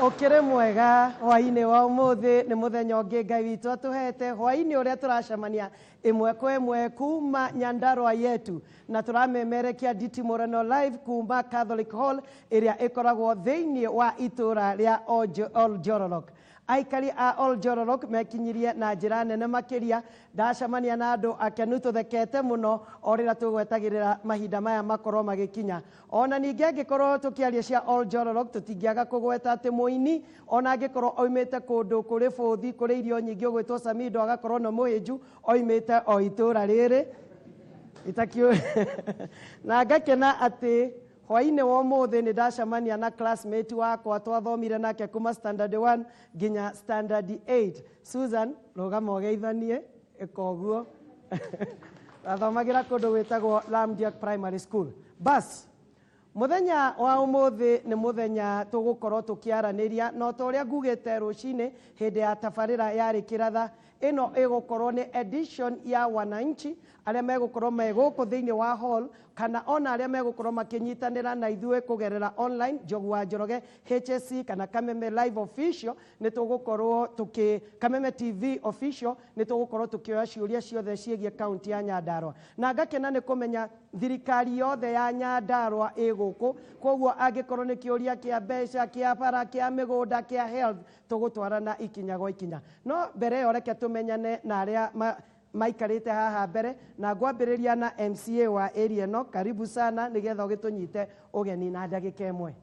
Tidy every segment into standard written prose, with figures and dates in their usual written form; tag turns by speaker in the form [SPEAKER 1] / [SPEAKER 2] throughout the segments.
[SPEAKER 1] Okere mwega hwaini wa umuthi ni muthenya ungi Ngai witu atuhete hwaini uria turacemania imwe kwa imwe kuma Nyandarua yetu na turamemerekia Nditimurano live kuma Catholic Hall iria ikoragwo thiini wa itura ria Oljororok. Aikari a Oljororok mekinyirie na njira nene makiria ndacemania na andu akenu tuthekete muno orira tugwetagirira mahinda maya makorwo magikinya. Ona ningi angikorwo tukiaria cia Oljororok tutingiaga kugweta ati muini ona angikorwo oimite kundu kuri bothi kuri irio nyingi ugwitwo Samido agakorwo no muhiju oimite o itura riri itakio na ngakena ati hwaini wa umuthi ni ndacemania na classmate wakwa twathomire nake kuma standard 1 nginya standard 8. Susan rugama ugeithanie ikoguo athomagira kundu witagwo Lamdiak Primary School. Bas muthenya wa umuthi ni muthenya tugukorwo tukiaraniria no to uria ngugite rucini hindi ya tabarira yari kiratha ino igukorwo ni edition ya wananchi aria megukorwo meguku thiini wa hall kana ona aria megukorwo makinyitanira na ithue kugerera online Njogu wa Njoroge HSC kana Kameme live official ni tugukorwo Kameme TV official ni tugukorwo tukioya ciuria ciothe ciegie county ya Nyandarua na ngakena ni kumenya thirikari yothe ya Nyandarua iguku koguo angikorwo ni kiuria kia mbeca kia bara kia migunda kia health tugutwarana ikinya gwa ikinya no mbere yoreke tumenyane na aria maikarite haha mbere na ngwambiriria na MCA wa area no karibu sana nigetha ugitunyite ugeni na ndagika imwe.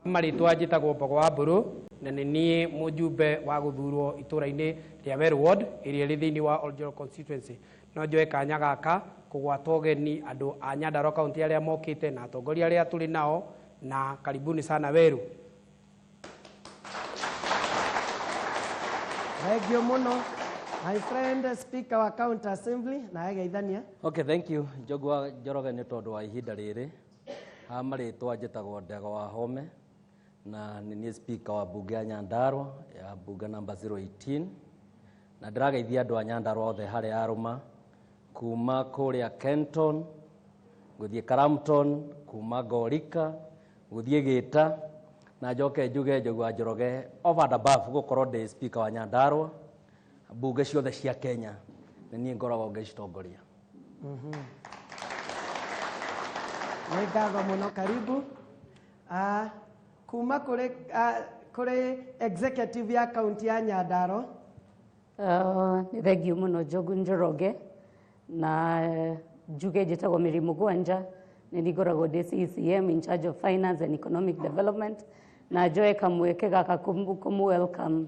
[SPEAKER 2] Maritwa njitagwo Mbogo wa Mburu na ni nie mujumbe wa guthurwo itura-ini ria Meru Ward iria ri thiini wa Oljoro constituency no njoe kanya gaka kugwata ugeni andu a Nyandarua county aria mokite na atongoria aria turi nao na karibuni sana Weru.
[SPEAKER 1] Thank you muno. My friend, Speaker wa County Assembly, na ageithania.
[SPEAKER 3] Okay, thank you. Njogu wa Njoroge ni tondu wa ihinda riri. Maritwa njitagwo Ndego wa Home na ni Speaker wa bunge ya Nyandarua ya bunge number 018 na ndirageithia andu a Nyandarua othe haria aruma kuma kuria Kenton guthie Karamton kuma Gorika guthie Gita na njoke njuge Njogu wa Njoroge over and above gukorwo ndi Speaker wa Nyandarua bunge ciothe cia Kenya na nie ngoragwo ngicitongoria.
[SPEAKER 1] Ni ngatho muno karibu. Kuma kuri executive ya county ya Nyandarua.
[SPEAKER 4] Ni thengiu muno Njogu Njoroge na njuge njitagwo Mary Mugwanja ni ngoragwo ndi CCM in charge of finance and economic development na njoe kamweke gaka kumu welcome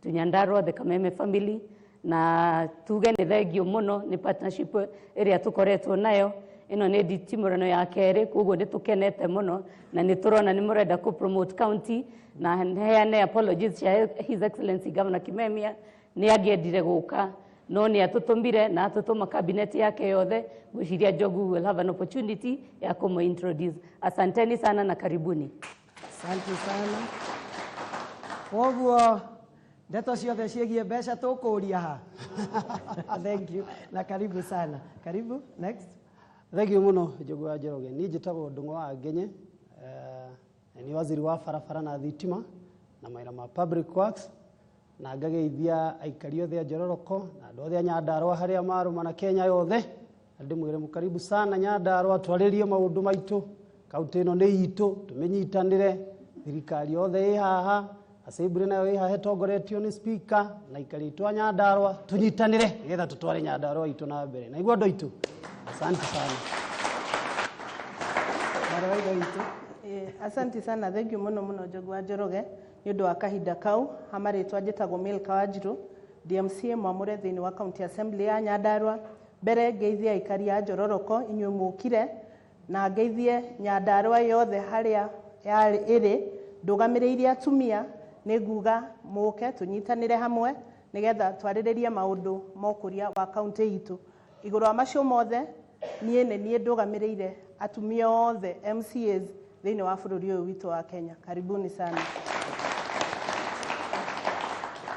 [SPEAKER 4] to Nyandarua the Kameme family na tuge ni thengiu muno ni partnership area tukoretwo nayo ino ni Nditimurano ya keri koguo nditukenete muno na ni turona ni murenda ku promote county na heane apologies ya His Excellency Governor Kameme ni angiendire guka no ni atutumbire na atutuma cabinet yake yothe gwiciria Njogu will have an opportunity ya kumo introduce. Asanteni sana na karibuni.
[SPEAKER 1] Asante sana. Koguo ndeto ciothe ciegie mbeca tukuria ha. Thank you na karibu sana. Karibu next.
[SPEAKER 5] Thank you muno Njogu wa Njoroge. Ni njitagwo Ndung'u wa Ngenye. Ni waziri wa barabara na thitima na maira ma public works na ngageithia aikari othe a Njororoko na andu othe a Nyandarua haria maruma na Kenya yothe ndimwire mukaribu sana Nyandarua twaririe maundu maitu kaunti ino ni itu tumenyitanire thirikari yothe i haha Assembly nayo i haha tongoretio ni speaker na aikari twa Nyandarua tunyitanire nigetha tutware Nyandarua itu na mbere na igwa ndo itu. Asante sana.
[SPEAKER 6] Asante sana. Thank you muno muno Njogu wa Njoroge ni undu wa kahinda kau hamaritwa njitagwo Milka Wanjiru DMCA mwamure thiini wa County Assembly ya Nyandarua mbere ngeithia aikari ya Njororoko inyuĩ mukire na ngeithie Nyandarua yothe haria iri ndugamiriirie atumia ni nguga muke tunyitanire hamwe nigetha twariririe maundu mokuria wa county itu iguru wa macio mothe nie ndugamiriire atumia othe MCAs thiini wa bururi uyu witu wa Kenya. Karibuni sana.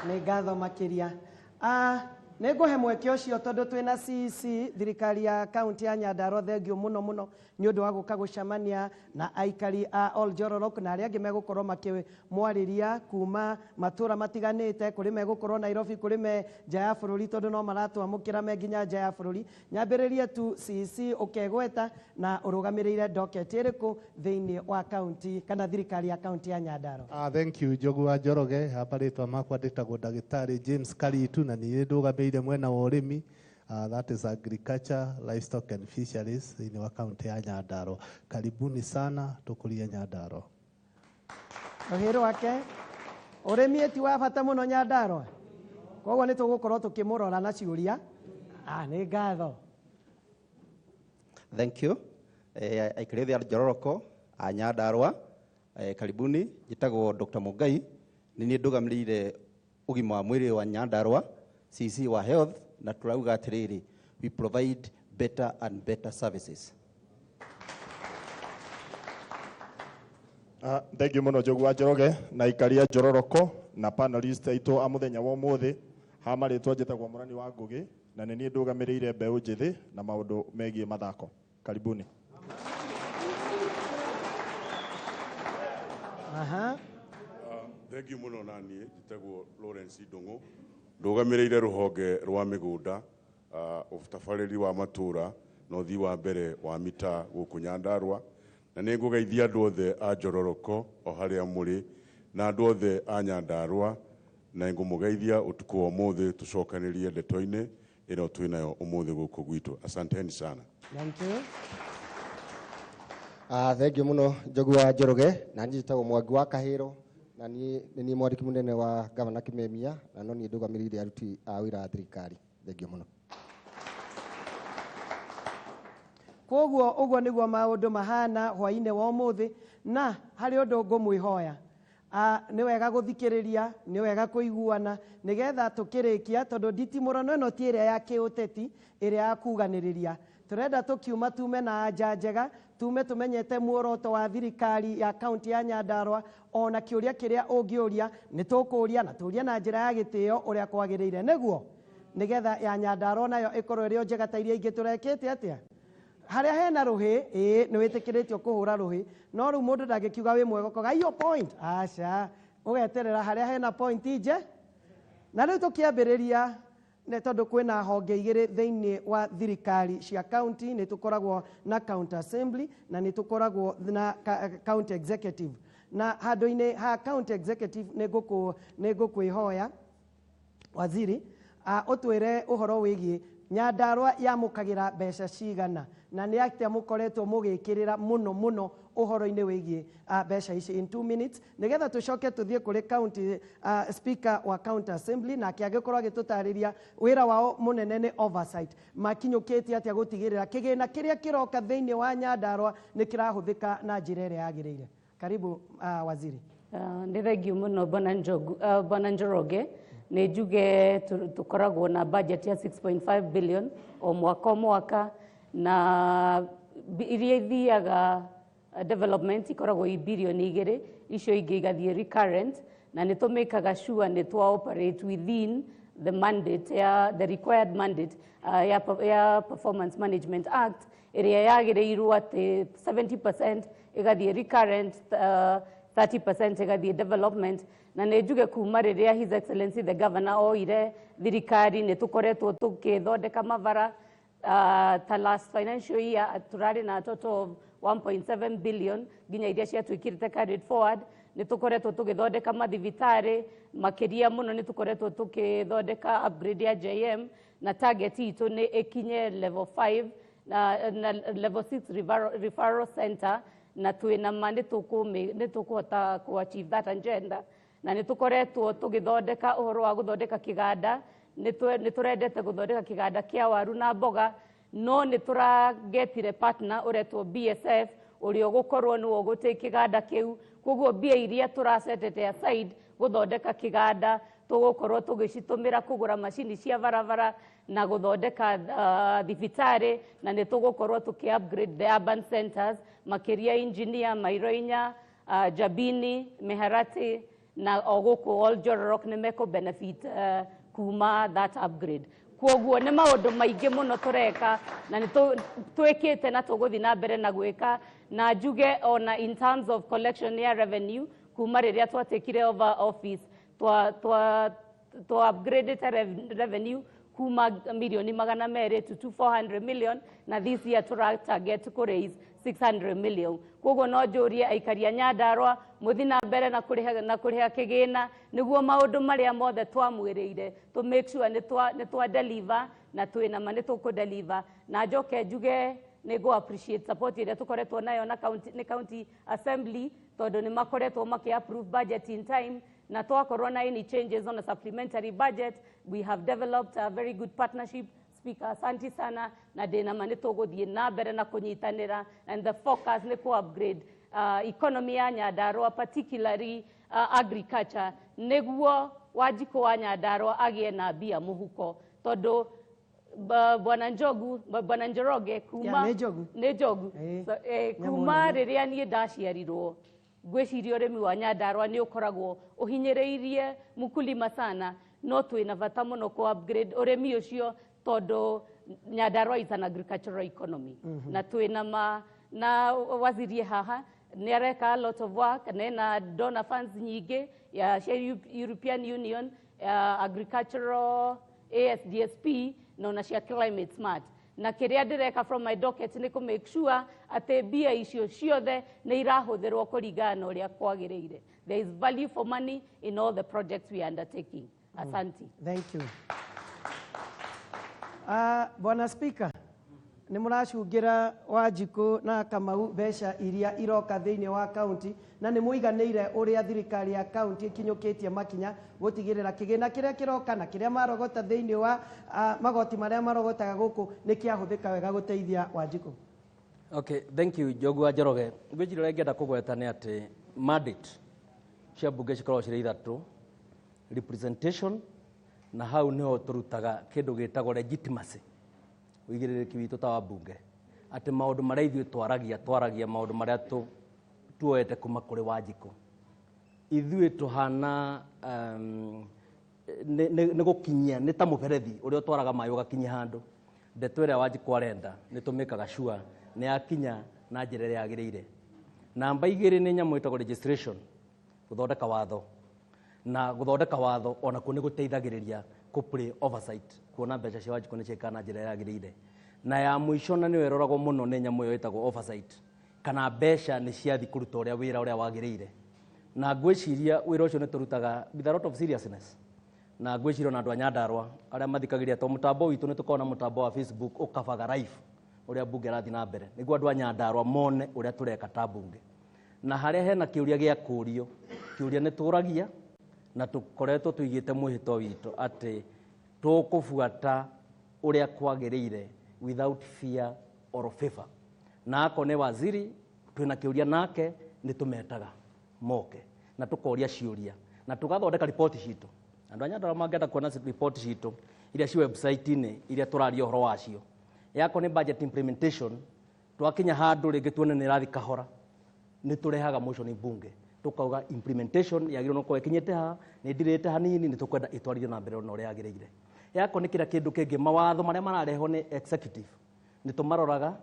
[SPEAKER 1] Ni ngatho makiria. Nego mweke ũcio tondu twina CC thirikari ya kaunti ya Nyandarua thengio muno ni undu wa guka gucamania na aikari a Oljororok na aria angi megukorwo makimwariria kuma matura matiganite kuri megukorwo Nairobi kuri me nja ya bururi tondu no maratwamukira me nginya nja ya bururi. Nyambiririe tu CC ukegweta na urugamirire docket iriku thiini wa kaunti kana thirikari ya kaunti ya Nyandarua.
[SPEAKER 7] Thank you Njogu wa Njoroge. Hapa ritwa makwa nditagwo Ndagĩtarĩ James Karitu na ni ndugamĩire mwena wa ũrĩmi, that is agriculture, livestock and fisheries in wa kaunti ya Nyandarua. Karibuni sana tukurie Nyandarua.
[SPEAKER 1] Ũhĩro wake ũrĩmi ti wa bata mũno Nyandarua, koguo nĩ tũgũkorwo tũkĩmũrora na ciũria. Nĩ ngatho.
[SPEAKER 8] Thank you. Aikari othe a Njororoko a Nyandarua, karibuni. Njĩtagwo Dr. Mũngai, nĩ niĩ ndũgamĩrĩire ũgima wa mwĩrĩ wa Nyandarua, CC wa health, na turauga atĩrĩrĩ, we provide better and better services.
[SPEAKER 9] Thank you muno Njogu wa Njoroge na aikari a Njororoko na panelist aitũ a mũthenya wa ũmũthĩ. Ha marĩtwa njĩtagwo Mũrani wa Ngũgĩ na nĩ niĩ ndũgamĩrĩire mbeũ njĩthĩ na maũndũ megiĩ mathako. Karibuni.
[SPEAKER 10] Thank you muno nani njĩtagwo Lawrence Ndung'u ndũgamĩrĩire rũhonge rwa mĩgũnda ũtabarĩri wa matũra na ũthii wa mbere wa mita gũkũ Nyandarua, na nĩ ngũgeithia andũ othe a Njororoko o harĩa mũrĩ na andũ othe a Nyandarua, na ngũmũgeithia ũtukũ wa ũmũthĩ tũcokanĩrie ndeto-inĩ ĩno twĩnayo ũmũthĩ gũkũ gwitũ. Asanteni sana.
[SPEAKER 1] Thank you.
[SPEAKER 11] Thank you muno Njogu wa Njoroge na niĩ njĩtagwo Mwangi wa Kahĩro na niĩ mwandĩki mũnene wa gavana Kameme na no niĩ ndũgamĩrĩire aruti a wĩra a thirikari. Thengiũ mũno.
[SPEAKER 1] Koguo ũguo nĩguo maũndũ mahana hwaĩ-inĩ wa ũmũthĩ, na harĩ ũndũ ngũmwĩhoya nĩ wega gũthikĩrĩria, nĩ wega kũiguana nĩgetha tũkĩrĩkia, tondũ nditimũrano ĩno ti ĩrĩa ya kĩũteti ĩrĩa ya kuganĩrĩria. Tũrenda tũkiuma tume na anja njega, tume tumenyete muoroto wa thirikari ya kaunti ya Nyandarua, ona kĩũria kĩrĩa ũngĩũria nĩ tũkũũria na tũũrie na njĩra ya gĩtĩo ũrĩa kwagĩrĩire, nĩguo nĩgetha ya Nyandarua nayo ĩkorwo ĩrĩ njega ta iria ingĩ tũrekĩte atĩa. Harĩa hena rũhĩ, nĩ wĩtĩkĩrĩtio kũhũra rũhĩ, no rĩu mũndũ ndangĩkiuga wĩ mwega koga iyo point, aca ũgeterera harĩa hena point nje. Na rĩu tũkĩambĩrĩria nĩ tondũ kwĩna honge igĩrĩ thĩinĩ wa thirikari cia county, nĩ tũkoragwo na county assembly na nĩ tũkoragwo na county executive, na handũ-inĩ ha county executive nĩ ngũkwĩhoya waziri ũtwĩre ũhoro wĩgiĩ Nyandarua yamũkagĩra mbeca cigana na nĩ atĩa mũkoretwo mũgĩkĩrĩra mũno ũhoro-inĩ wĩgiĩ mbeca ici in 2 minutes, nĩgetha tũcoke tũthiĩ kũrĩ county speaker wa county assembly na angĩkorwo agĩtũtarĩria wĩra wao mũnene nĩ oversight, makinyũkĩtie atĩa gũtigĩrĩra kĩgĩna kĩrĩa kĩroka thĩinĩ wa Nyandarua nĩ kĩrahũthĩka na njĩra ĩrĩa yagĩrĩire. Karibu waziri.
[SPEAKER 4] Nĩ thengiũ mũno Bwana Njoroge. Nĩ njuge tũkoragwo na budget ya 6.5 billion o mwaka na iria ithiaga development ikoragwo i bilioni 2, icio ingĩ igathiĩ recurrent, na nĩ tũmĩkaga sure nĩ twa operate within the mandate the required mandate ya Performance Management Act ĩrĩa yagĩrĩirwo atĩ 70% igathiĩ recurrent, 30% igathiĩ development. Na nĩ njuge kuma rĩrĩa His Excellency the Governor oire thirikari nĩ tũkoretwo tũkĩthondeka mabara ta last financial year turarĩ na total of 1.7 billion nginya iria ciatuĩkĩrĩte carried forward. Nĩ tũkoretwo tũgĩthondeka mathibitarĩ makĩria mũno, nĩ tũkoretwo tũkĩthondeka upgrade ya JM na target itũ nĩ ĩkinye level 5 na level 6 referral center, na twĩna ma nĩ tũkũhota ku achieve that agenda. Na nĩ tũkoretwo tũgĩthondeka ũhoro wa gũthondeka kĩganda, nĩ tũrendete gũthondeka kĩganda kĩa waru na mboga, no nĩ tũragetire partner ũretwo BSF ũrĩa ũgũkorwo nĩwe ũgũtake kĩganda kĩu. Koguo mbia iria tũracetete aside gũthondeka kĩganda tũgũkorwo tũgĩcitũmĩra kũgũra macini cia barabara na gũthondeka thibitarĩ, na nĩ tũgũkorwo tũkĩ upgrade the urban centers makĩria Engineer, Mairoinya, Jabini, Meharati na o gũkũ Oljororok nĩ meko benefit kuma that upgrade. Kwoguo nĩ maũndũ maingĩ mũno tũreka na nĩ twĩkĩte na tũgũthiĩ na mbere na gwĩka na njuge ona in terms of collection ya revenue kuma rĩrĩa twatekire over office twa upgraded revenue kuma milioni 200 to 400 million na this year target to raise 600 million. Kwoguo no njũrie aikaria Nyandarua muthi na mbere na kuriha kigina niguo maundu maria mothe twamwĩrĩire to make sure nĩ twa deliver na twina ma nĩ tũkũ deliver na njoke njuge nego appreciate support ile tukoretwo nayo na county assembly tondu nĩ makoretwo approve budget in time na twakorwo na any changes on a supplementary budget. We have developed a very good partnership. Speaker, asante sana na dena ma nĩ tũgũthiĩ na mbere na kũnyitanĩra and the focus nĩ ku upgrade economy ya Nyandarua, particularly agriculture, nĩguo Wanjikũ wa Nyandarua agĩe na mbia mũhuko tondu Bwana Njoroge kuma nĩ Njogu kuma rĩrĩa niĩ ndaciarirwo ngwĩciria ũrĩmi wa Nyandarua nĩ ũkoragwo ũhinyĩrĩirie mkulima sana no twĩna bata mũno ku upgrade ũrĩmi ũcio tondu Nyandarua is an agricultural economy na twĩna na waziri haha nĩ areka a lot of work na donor funds nyingĩ ya European Union agricultural ASDSP na cia climate smart na kĩrĩa ndĩreka from my docket nĩ ku make sure atĩ mbia icio ciothe nĩ irahũthĩrwo kũringana na ũrĩa kwagĩrĩire. There is value for money in all the projects we are undertaking. Asante.
[SPEAKER 1] Thank you. Bwana Speaker, nĩ mũracungira Wanjikũ na Kamau mbeca iria iroka thĩinĩ wa county na nĩ mũiganĩire ũrĩa thirikari ya county ikinyũkĩtie makinya gũtigĩrĩra kĩgĩna kĩrĩa kĩroka na kĩrĩa marogota thĩinĩ wa magoti marĩa marogotaga gũkũ nĩ kĩahũthĩka wega gũteithia Wanjikũ?
[SPEAKER 3] Okay, thank you Njogu wa Njoroge. Ngwĩciria ũrĩa ingĩenda kũgweta nĩ atĩ mandate cia mbunge cikoragwo cirĩ ithatũ: representation, na hau nĩho tũrutaga kĩndũ gĩtagwo legitimacy, ũigĩrĩrĩki witũ ta wa mbunge atĩ maũndũ marĩa ithuĩ twaragia maũndũ marĩa tuoete kuma kũrĩ Wanjikũ. Ithuĩ tũhana nĩ gũkinyia nĩ ta mũberethi ũrĩa ũtwaraga maĩ ũgakinyia handũ. Ndeto ĩrĩa Wanjikũ arenda nĩ tũmĩkaga sure nĩ yakinya na njĩra ĩrĩa yagĩrĩire. Namba 2 nĩ nyamũ ĩtagwo registration, gũthondeka watho. Na gũthondeka watho ona kũ nĩ gũteithagĩrĩria play oversight, kuona mbeca cia Wanjikũ nĩ ciĩkana na njĩra ĩrĩa yagĩrĩire. Na ya mũico na nĩyo ĩroragwo mũno nĩ nyamũ ĩyo ĩtagwo oversight, kana mbeca nĩ ciathi kũruta wĩra ũrĩa wagĩrĩire. Na ngwĩciria wĩra ũcio nĩ tũrutaga with a lot of seriousness. Na ngwĩciria na andũ a Nyandarua arĩa mathikagĩrĩria to mũtambo witũ nĩ tũkoragwo na mũtambo wa Facebook ũkabaga live ũrĩa mbunge ĩrathiĩ na mbere nĩguo andũ a Nyandarua mone ũrĩa tũreka ta mbunge. Na harĩa hena kĩũria gĩa kũrio, kĩũria nĩ tũragia na tũkoretwo tũigĩte mwĩhĩtwa witũ atĩ tũkũbuata ũrĩa kwagĩrĩire without fear or favor. Na ako nĩ waziri twĩna kĩũria nake nĩ tũmetaga moke na tũkoria ciũria na tũgathondeka report citũ. Andũ a Nyandarua mangĩenda kuona report citũ iria ci website-inĩ iria tũraria ũhoro wacio. Yako nĩ budget implementation, twakinya handũ rĩngĩ tuone nĩ ĩrathiĩ kahora nĩ tũrehaga motion mbunge tukauga implementation yagĩrĩirwo no kwekinyĩte ha nĩ ndirĩte hanini nĩ tũkwenda ĩtwarithio na mbere na ũrĩa yagĩrĩire. Yako nĩ kĩrĩa kĩndũ kĩngĩ mawatho marĩa mararehwo nĩ executive nĩ tũmaroraga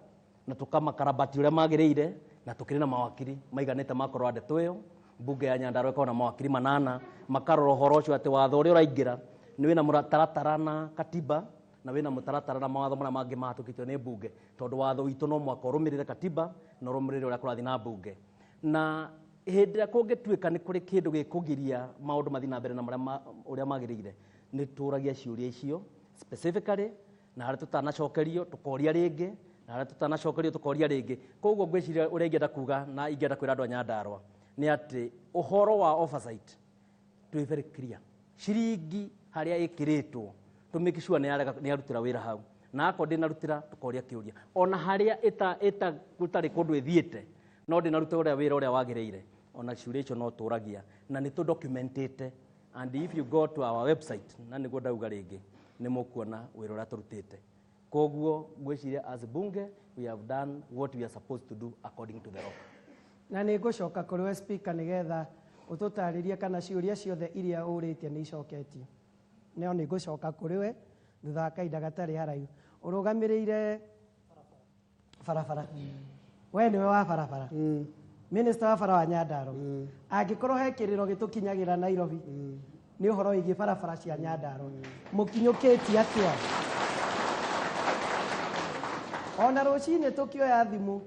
[SPEAKER 3] na tũkamakarabati ũrĩa magĩrĩire na tũkĩrĩ na mawakiri maiganĩte makorwo ndeto ĩyo. Mbunge ya Nyandarua ĩkorwo na mawakiri 8 makarora ũhoro ũcio atĩ watho ũrĩa ũraingĩra nĩ wĩna mũtaratara na katiba na wĩna mũtaratara na mawatho marĩa mangĩ mahatũkĩtio nĩ mbunge, tondũ watho witũ no mwaka ũrũmĩrĩre katiba na ũrũmĩrĩre ũrĩa kũrathiĩ na mbunge. Na hĩndĩ ĩrĩa kũngĩtuĩka nĩ kũrĩ kĩndũ gĩkũgiria maũndũ mathiĩ na mbere na ũrĩa magĩrĩire nĩ tũragia ciũria icio specifically na harĩa tũtanacokerio tũkoria rĩngĩ na harĩa tũtanacokerio tũkoria rĩngĩ. Koguo ngwĩciria ũrĩa ingĩenda kuga na ingĩenda kwĩra andũ a Nyandarua nĩ atĩ ũhoro wa oversight twĩ very clear, ciringi harĩa ĩkĩrĩtwo to make sure nĩ arutĩra wĩra hau na ako ndĩnarutĩra tũkoria kĩũria ona harĩa gũtarĩ kũndũ ĩthiĩte no ndĩnaruta ũrĩa wĩra ũrĩa wagĩrĩire ona ciũria icio no tũragia na nĩ tũdocumentĩte. And if you go to our website na nĩguo ndauga rĩngĩ nĩ mũkuona wĩra ũrĩa tũrutĩte. Koguo ngwĩciria as bunge we have done what we are supposed to do according to the law.
[SPEAKER 1] Na nĩ ngũcoka kũrĩ we speaker nĩgetha ũtũtarĩrie kana ciũria ciothe iria ũrĩtie nĩ icoketio. Nĩ ngũcoka kũrĩ we thutha wa kahinda gatarĩ haraihu ũrũgamĩrĩire barabara we nĩwe wa barabara minister wa bara wa Nyandarua angĩkorwo he kĩrĩro gĩtũkinyagĩra Nairobi nĩ ũhoro wĩgiĩ barabara cia Nyandarua mũkinyũkĩtie atĩa ona rũcinĩ tũkĩoya thimũ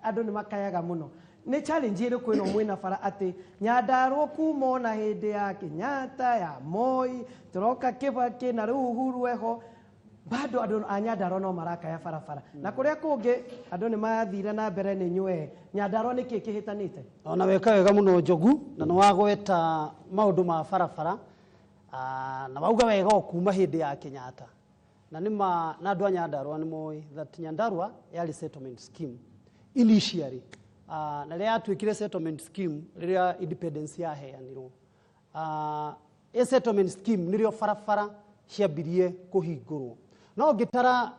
[SPEAKER 1] andũ nĩ makayaga mũno nĩ challenge ĩrĩkũ ĩno mwĩna bara atĩ Nyandarua kuma ona hĩndĩ ya Kenyatta ya Moi tũroka Kibaki na rĩu Uhuru eho bado andũ a Nyandarua no marakaya barabara na kũrĩa kũngĩ andũ nĩ mathire na mbere nĩ nyue Nyandarua nĩ kĩĩ kĩhĩtanĩte
[SPEAKER 5] ona weka wega mũno Njogu na nĩ wagweta maũndũ ma barabara na wauga wega o kuma hĩndĩ ya Kenyatta na nĩma na andũ a Nyandarua nĩ moĩ that Nyandarua yarĩ settlement scheme initially na rĩrĩa yatuĩkire settlement scheme rĩrĩa independence yaheanirwo settlement scheme nĩrĩo barabara ciambirie kũhingũrwo no ngĩtara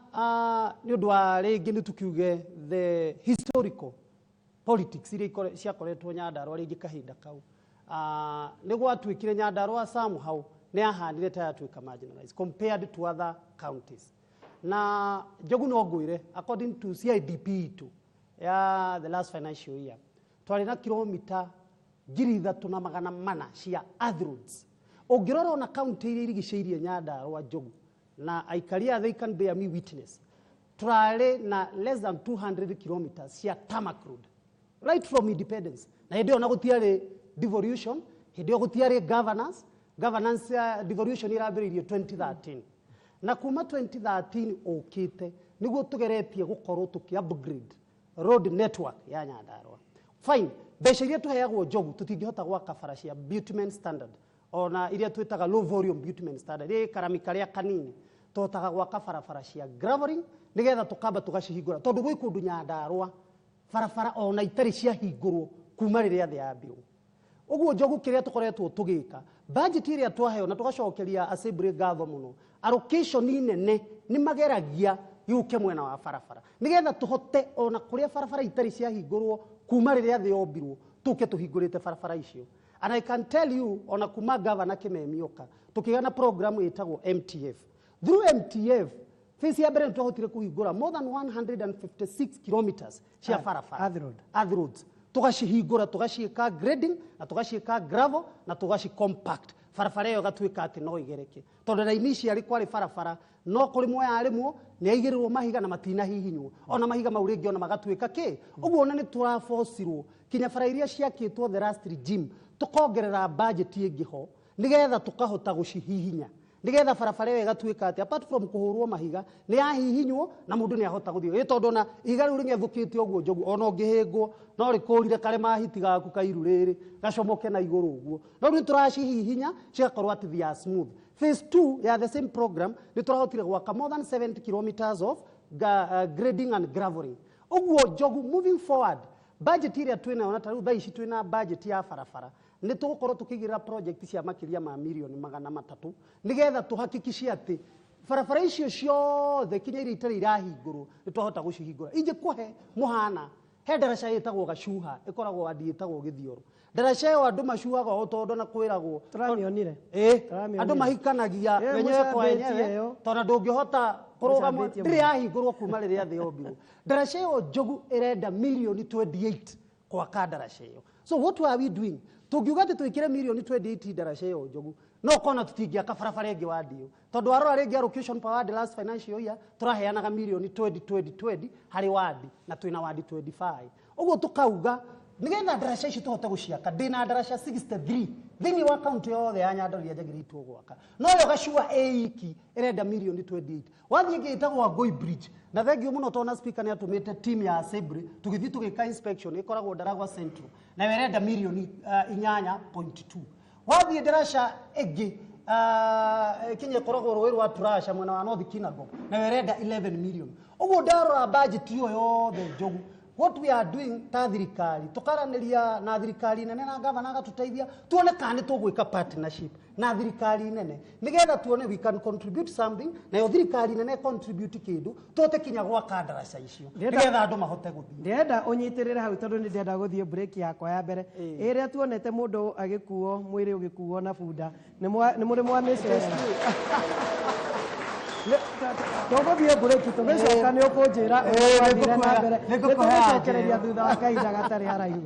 [SPEAKER 5] nĩ ũndũ wa rĩngĩ nĩ tukiuge the historical politics iria ciakoretwo Nyandarua rĩngĩ kahinda kau nĩ gwatuĩkire Nyandarua somehow nĩ yahanire ta yatuĩka marginalized compared to other counties na Njogu no ngwĩre according to CIDP itũ ya the last financial year twarĩ na kilomita 3,400 cia earth roads ũngĩrora na county iria irigicĩirie Nyandarua Njogu na aikaria they can bear me witness tũrarĩ na less than 200 kilometers cia tarmac road right from independence na hĩndĩ ĩyo na gũtiarĩ devolution hĩndĩ ĩyo gũtiarĩ governance devolution ĩrambĩrĩirie 2013 na kuma 2013 ũkĩte nĩguo tũgeretie gũkorwo tũkĩ-upgrade road network ya Nyandarua fine mbeca iria tũheagwo Njogu tũtingĩhota gwaka bara cia bitumen standard ona iria twĩtaga low volume bitumen standard ĩrĩ karami karĩa kanini tũhotaga gwaka barabara cia graveling nĩgetha tũkamba tũgacihingũra tondũ gwĩ kũndũ Nyandarua barabara ona itarĩ ciahingũrwo kuma rĩrĩa thĩ yambirwo ũguo Njogu kĩrĩa tũkoretwo tũgĩka budget ĩrĩa twaheo na tũgacokeria assembly ngatho mũno allocation nene nĩ mageragia yuke mwena wa barabara nĩgetha tũhote ona kũrĩa barabara itarĩ ciahingũrwo kuma rĩrĩa thĩ yombirwo tũke tũhingũrĩte barabara icio and I can tell you ona kuma governor Kameme oka tukigana program ĩtagwo MTF through MTF phase ya mbere twahotire kũhingũra more than 156 kilometers cia barabara earth roads tugacihingũra tugaciĩka grading na tugaciĩka gravel na tugacicompact barabara ĩyo gatuĩka atĩ no igereke tondũ na initially kwarĩ barabara no kũrĩ moya arĩmwo nĩ aigĩrĩrwo mahiga na matina hihinywo ona mahiga mau rĩngĩ ona magatuĩka kĩ ũguo ona nĩ tũraforcirwo kinya bara iria ciakĩtwo the last regime tukongerera budget ĩngĩho nĩgetha tukahota gũcihihinya nĩgetha barabara ĩyo ĩgatuĩka atĩ apart from kũhũrwo mahiga nĩ yahihinywo na mũndũ nĩ ahota gũthiĩ tondũ na ihiga rĩu rĩngĩthũkĩte ũguo Njogu ona ũngĩhĩngwo no rĩkũrire kare mahiti gaku kairu rĩrĩ gacomoke na igũrũ ũguo no rĩu tũracihihinya cigakorwo atĩ they are smooth phase 2 ya the same program nĩ tũrahotire gwaka more than 70 kilometers of grading and graveling ũguo Njogu moving forward budget ĩrĩa twĩna ona tarĩu thaa ici twĩna budget ya barabara nĩ tũgũkorwo tũkĩigĩrĩra project cia makĩria ma milioni 300 nĩgetha tũhakikicie atĩ barabara icio ciothe kinya iria itarĩ irahingũrwo nĩ twahota gũcihingũra ingĩkũhe mũhana he ndaraca ĩtagwo Gacuha ĩkoragwo andi ĩtagwo Gĩthioro ndaraca ĩyo andũ macuaga o tondũ na kwĩragwo
[SPEAKER 1] tũramĩonire
[SPEAKER 5] andũ mahikanagia wenyewe kwa wenyewe tondũ ndũngĩhota kũrũgama ndĩrĩ yahingũrwo kuma rĩrĩa thĩ yombirwo ndaraca ĩyo Njogu ĩrenda milioni 28 gwaka ndaraca ĩyo so what are we doing tungiuga atĩ twĩkĩre milioni 28 ndaraca ĩyo Njogu no kona tũtingĩaka barabara ĩngĩ wa ndio tondũ arora rĩngĩ allocation per ward last financial year tũraheanaga milioni 20 harĩ wadi na twĩna wadi 25 ũguo tũkauga nĩgetha ndaraca ici tũhote gũciaka ndĩna ndaraca 63 thĩinĩ wa kaunti yothe ya Nyandarua iria njagĩrĩirwo gwaka no yo Gacua ĩiki ĩrenda milioni 28 wathiĩ ĩngĩ ĩtagwo Ngoi bridge na thengio mũno tona speaker nĩ atũmĩte team ya assembly tũgĩthiĩ tũgĩka inspection ĩkoragwo Ndaragwa Central na ĩrenda milioni 8.2 wathiĩ ndaraca ĩngĩ kinya ĩkoragwo rũĩ rwa Turasha mwena wa North Kinago na ĩrenda 11 million ũguo ndarora budget ĩyo yothe Njogu what we are doing ta thirikari tukaranĩria na thirikari nene na governor agatũteithia tuone kana nĩ tũgwĩka partnership na thirikari nene nĩgetha tuone we can contribute something na yo thirikari nene contribute kĩndũ tũhote kinya gwaka ndaraca icio nĩgetha andũ mahote gũthiĩ ndĩrenda ũnyitĩrĩre hau tondũ nĩ ndĩrenda gũthiĩ break yakwa ya mbere ĩrĩa tuonete mũndũ agĩkuo mwĩrĩ ũgĩkuo na bunda nĩ mũrĩ mwamĩcerera
[SPEAKER 1] tũgũthiĩ break tũgĩcoka nĩ ũkũnjĩra ũrĩa wathire na mbere nĩ tũgũcokereria thutha wa kahinda gatarĩ haraihu.